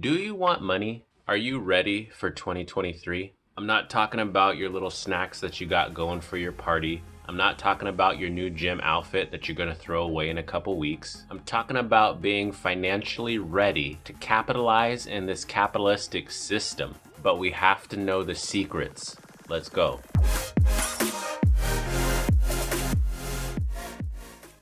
Do you want money? Are you ready for 2023? I'm not talking about your little snacks that you got going for your party. I'm not talking about your new gym outfit that you're gonna throw away in a couple weeks. I'm talking about being financially ready to capitalize in this capitalistic system. But we have to know the secrets. Let's go.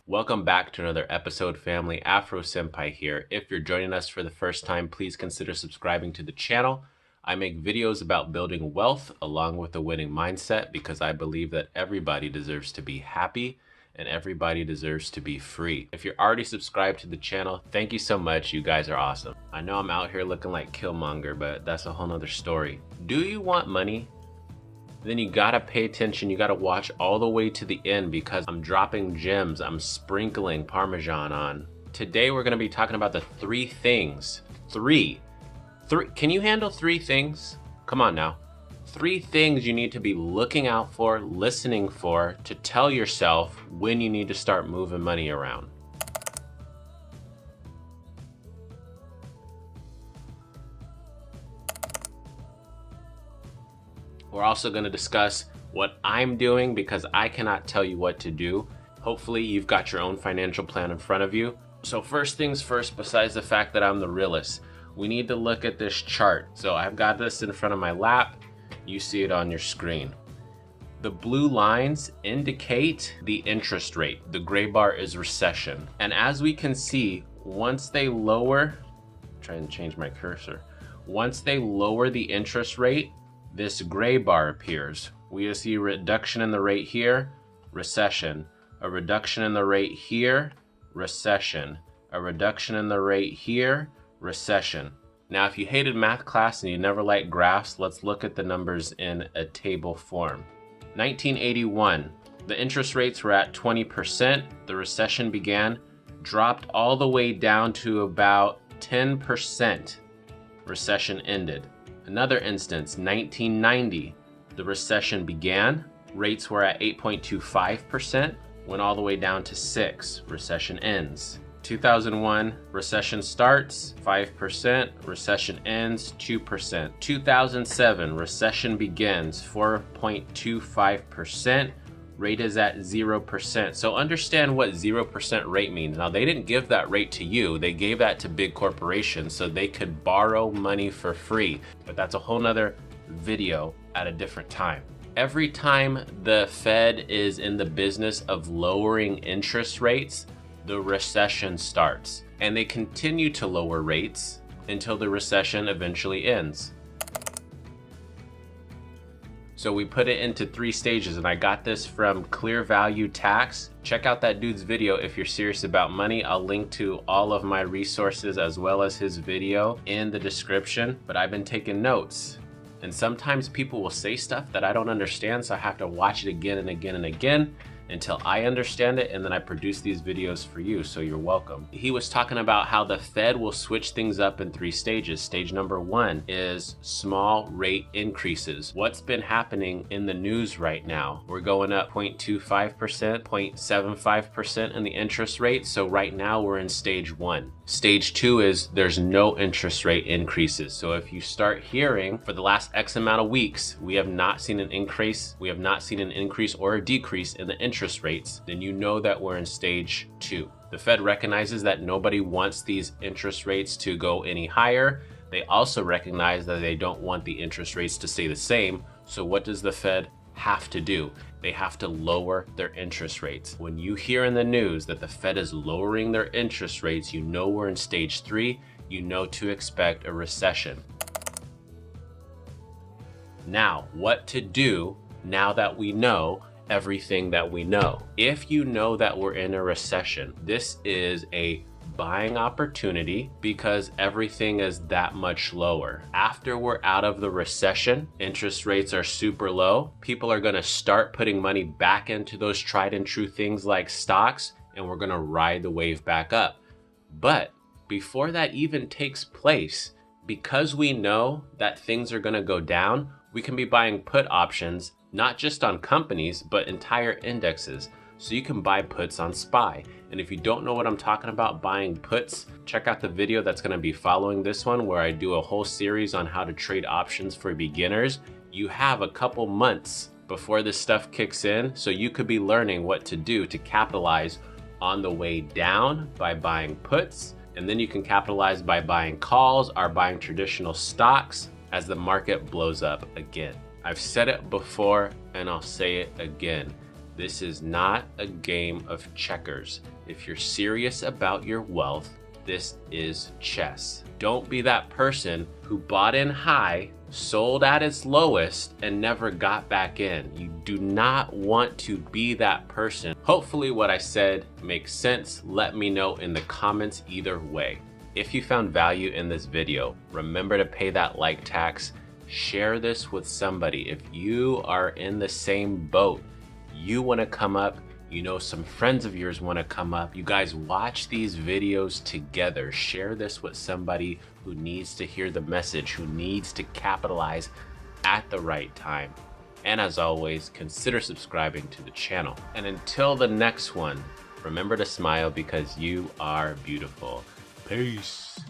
Welcome back to another episode, family. Afro Senpai here. If you're joining us for the first time, please consider subscribing to the channel. I make videos about building wealth along with a winning mindset because I believe that everybody deserves to be happy and everybody deserves to be free. If you're already subscribed to the channel, thank you so much. You guys are awesome. I know I'm out here looking like Killmonger, but that's a whole nother story. Do you want money? Then you gotta pay attention. You gotta watch all the way to the end because I'm dropping gems. I'm sprinkling Parmesan on. Today we're gonna be talking about the three things. Three. Can you handle three things? Come on now. Three things you need to be looking out for, listening for, to tell yourself when you need to start moving money around. We're also going to discuss what I'm doing because I cannot tell you what to do. Hopefully you've got your own financial plan in front of you. So first things first, besides the fact that I'm the realist, we need to look at this chart. So I've got this in front of my lap. You see it on your screen. The blue lines indicate the interest rate. The gray bar is recession. And as we can see, once they lower, try and change my cursor. Once they lower the interest rate, this gray bar appears. We see a reduction in the rate here, recession. A reduction in the rate here, recession. A reduction in the rate here, recession. Now, if you hated math class and you never liked graphs, let's look at the numbers in a table form. 1981, the interest rates were at 20%. The recession began, dropped all the way down to about 10%. Recession ended. Another instance, 1990, the recession began. Rates were at 8.25%, went all the way down to 6%. Recession ends. 2001, recession starts, 5%. Recession ends, 2%. 2007, recession begins, 4.25%. Rate is at 0%. So understand what 0% rate means. Now, they didn't give that rate to you. They gave that to big corporations so they could borrow money for free. But that's a whole nother video at a different time. Every time the Fed is in the business of lowering interest rates, the recession starts. And they continue to lower rates until the recession eventually ends. So we put it into 3 stages, and I got this from Clear Value Tax. Check out that dude's video if you're serious about money. I'll link to all of my resources as well as his video in the description, but I've been taking notes. And sometimes people will say stuff that I don't understand, so I have to watch it again and again and again until I understand it, and then I produce these videos for you, so you're welcome. He was talking about how the Fed will switch things up in 3 stages. Stage number 1 is small rate increases. What's been happening in the news right now? We're going up 0.25%, 0.75% in the interest rate, so right now we're in stage 1. Stage 2 is there's no interest rate increases. So if you start hearing for the last X amount of weeks, we have not seen an increase or a decrease in the interest rates, then you know that we're in stage 2. The Fed recognizes that nobody wants these interest rates to go any higher. They also recognize that they don't want the interest rates to stay the same. So what does the Fed have to do? They have to lower their interest rates. When you hear in the news that the Fed is lowering their interest rates, you know we're in stage 3. You know to expect a recession. Now, what to do now that we know everything that we know? If you know that we're in a recession, this is a buying opportunity because everything is that much lower. After we're out of the recession, interest rates are super low. People are going to start putting money back into those tried and true things like stocks, and we're going to ride the wave back up. But before that even takes place, because we know that things are going to go down, we can be buying put options, not just on companies, but entire indexes. so you can buy puts on SPY. And if you don't know what I'm talking about buying puts, check out the video that's gonna be following this one where I do a whole series on how to trade options for beginners. You have a couple months before this stuff kicks in, so you could be learning what to do to capitalize on the way down by buying puts, and then you can capitalize by buying calls or buying traditional stocks as the market blows up again. I've said it before and I'll say it again. This is not a game of checkers. If you're serious about your wealth, this is chess. Don't be that person who bought in high, sold at its lowest, and never got back in. You do not want to be that person. Hopefully what I said makes sense. Let me know in the comments either way. If you found value in this video, remember to pay that like tax. Share this with somebody. If you are in the same boat, you want to come up, you know some friends of yours want to come up, you guys watch these videos together. Share this with somebody who needs to hear the message, who needs to capitalize at the right time. And as always, consider subscribing to the channel. And until the next one, remember to smile because you are beautiful. Peace.